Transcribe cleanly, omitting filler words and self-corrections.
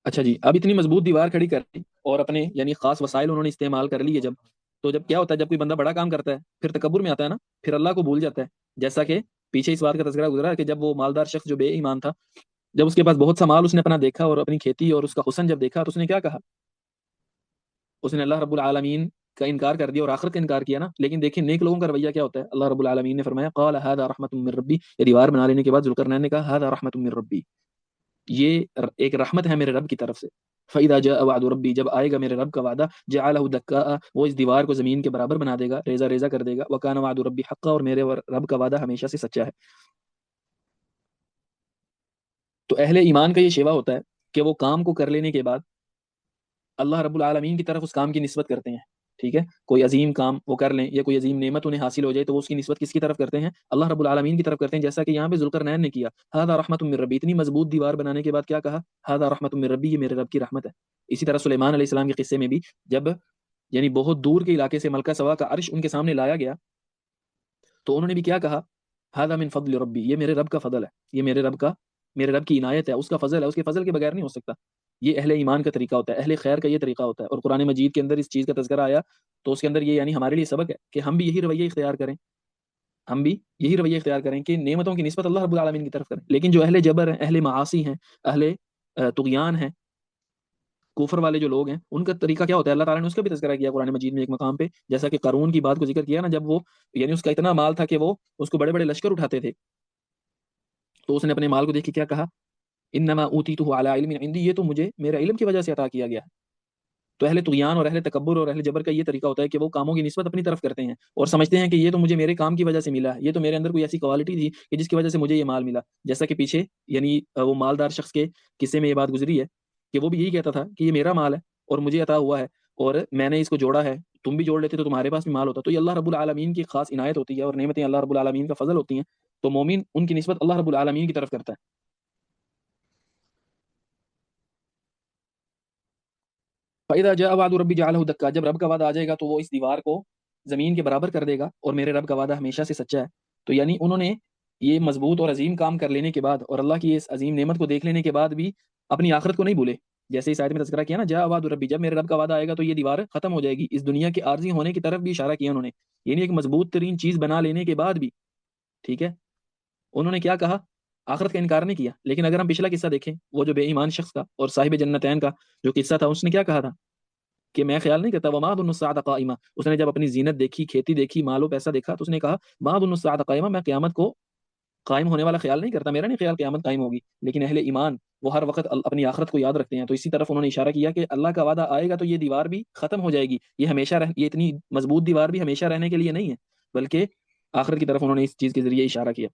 اچھا جی، اب اتنی مضبوط دیوار کھڑی کر لی اور اپنے یعنی خاص وسائل انہوں نے استعمال کر لیے جب، تو جب کیا ہوتا ہے، جب کوئی بندہ بڑا کام کرتا ہے پھر تکبر میں آتا ہے نا، پھر اللہ کو بھول جاتا ہے. جیسا کہ پیچھے اس بات کا تذکرہ گزرا کہ جب وہ مالدار شخص جو بے ایمان تھا، جب اس کے پاس بہت سا مال اس نے اپنا دیکھا اور اپنی کھیتی اور اس کا حسن جب دیکھا تو اس نے کیا کہا؟ اس نے اللہ رب العالمین کا انکار کر دیا اور آخرت کا انکار کیا نا. لیکن دیکھیں نیک لوگوں کا رویہ کیا ہوتا ہے. اللہ رب العالمین نے فرمایا قال هذا رحمت من ربی، یہ دیوار بنا لینے کے بعد ذوالقرنین نے کہا هذا رحمت من ربی، یہ ایک رحمت ہے میرے رب کی طرف سے. فَإِذَا جَاءَ وَعْدُ رَبِّي، جب آئے گا میرے رب کا وعدہ، جَعَلَهُ دَكَّاءَ، وہ اس دیوار کو زمین کے برابر بنا دے گا، ریزہ ریزہ کر دے گا. وَكَانَ وَعْدُ رَبِّي حَقًّا، اور میرے رب کا وعدہ ہمیشہ سے سچا ہے. تو اہل ایمان کا یہ شیوا ہوتا ہے کہ وہ کام کو کر لینے کے بعد اللہ رب العالمین کی طرف اس کام کی نسبت کرتے ہیں. ٹھیک ہے، کوئی عظیم کام وہ کر لیں یا کوئی عظیم نعمت انہیں حاصل ہو جائے تو وہ اس کی نسبت کس کی طرف کرتے ہیں؟ اللہ رب العالمین کی طرف کرتے ہیں. جیسا کہ یہاں پہ ذوالقرنین نے کیا، ہذا رحمت من ربی، اتنی مضبوط دیوار بنانے کے بعد کیا کہا؟ ہذا رحمت من ربی، یہ میرے رب کی رحمت ہے. اسی طرح سلیمان علیہ السلام کے قصے میں بھی جب یعنی بہت دور کے علاقے سے ملکہ سوا کا عرش ان کے سامنے لایا گیا تو انہوں نے بھی کیا کہا؟ ہذا من فضل ربی، یہ میرے رب کا فضل ہے، یہ میرے رب کی عنایت ہے، اس کا فضل ہے، اس کے فضل کے بغیر نہیں ہو سکتا. یہ اہل ایمان کا طریقہ ہوتا ہے، اہل خیر کا یہ طریقہ ہوتا ہے. اور قرآن مجید کے اندر اس چیز کا تذکرہ آیا تو اس کے اندر یہ یعنی ہمارے لیے سبق ہے کہ ہم بھی یہی رویہ اختیار کریں، ہم بھی یہی رویہ اختیار کریں کہ نعمتوں کی نسبت اللہ رب العالمین کی طرف کریں. لیکن جو اہل جبر ہیں، اہل معاصی ہیں، اہل طغیان ہیں، کفر والے جو لوگ ہیں، ان کا طریقہ کیا ہوتا ہے؟ اللہ تعالیٰ نے اس کا بھی تذکرہ کیا قرآن مجید میں ایک مقام پہ. جیسا کہ قارون کی بات کو ذکر کیا نا، جب وہ یعنی اس کا اتنا مال تھا کہ وہ اس کو بڑے بڑے لشکر اٹھاتے تھے، تو اس نے اپنے مال کو دیکھ کے کیا کہا؟ انما اوتیتہ علی علم عندی، یہ تو مجھے میرے علم کی وجہ سے عطا کیا گیا ہے. تو اہل طغیان اور اہل تکبر اور اہل جبر کا یہ طریقہ ہوتا ہے کہ وہ کاموں کی نسبت اپنی طرف کرتے ہیں اور سمجھتے ہیں کہ یہ تو مجھے میرے کام کی وجہ سے ملا ہے، یہ تو میرے اندر کوئی ایسی کوالٹی تھی کہ جس کی وجہ سے مجھے یہ مال ملا. جیسا کہ پیچھے یعنی وہ مالدار شخص کے قصے میں یہ بات گزری ہے کہ وہ بھی یہی کہتا تھا کہ یہ میرا مال ہے اور مجھے عطا ہوا ہے اور میں نے اس کو جوڑا ہے، تم بھی جوڑ لیتے تو تمہارے پاس بھی مال ہوتا. تو یہ اللہ رب العالمین کی خاص عنایت ہوتی ہے اور نعمتیں اللہ رب العالمین کا فضل ہوتی ہیں. تو مومن ان کی نسبت اللہ رب العالمین کی طرف کرتا ہے. فَإِذَا جَاءَ وَعْدُ رَبِّي جَعَلَهُ دَكَّا، جب رب کا وعدہ آ جائے گا تو وہ اس دیوار کو زمین کے برابر کر دے گا اور میرے رب کا وعدہ ہمیشہ سے سچا ہے. تو یعنی انہوں نے یہ مضبوط اور عظیم کام کر لینے کے بعد اور اللہ کی اس عظیم نعمت کو دیکھ لینے کے بعد بھی اپنی آخرت کو نہیں بھولے. جیسے اس آیت میں تذکرہ کیا نا، جاء وعد ربی، جب میرے رب کا وعدہ آئے گا تو یہ دیوار ختم ہو جائے گی. اس دنیا کے عارضی ہونے کی طرف بھی اشارہ کیا انہوں نے، یعنی ایک مضبوط ترین چیز بنا لینے کے بعد بھی ٹھیک ہے انہوں نے کیا کہا؟ آخرت کا انکار نہیں کیا. لیکن اگر ہم پچھلا قصہ دیکھیں، وہ جو بے ایمان شخص کا اور صاحب جنتین کا جو قصہ تھا، اس نے کیا کہا تھا کہ میں خیال نہیں کرتا وما ظن الساعة قائمہ. اس نے جب اپنی زینت دیکھی، کھیتی دیکھی، مال و پیسہ دیکھا تو اس نے کہا ما ظن الساعة قائمہ، میں قیامت کو قائم ہونے والا خیال نہیں کرتا، میرا نہیں خیال قیامت قائم ہوگی. لیکن اہل ایمان وہ ہر وقت اپنی آخرت کو یاد رکھتے ہیں. تو اسی طرف انہوں نے اشارہ کیا کہ اللہ کا وعدہ آئے گا تو یہ دیوار بھی ختم ہو جائے گی، یہ ہمیشہ یہ اتنی مضبوط دیوار بھی ہمیشہ رہنے کے لیے نہیں ہے، بلکہ آخرت کی طرف انہوں نے اس چیز کے ذریعے اشارہ کیا.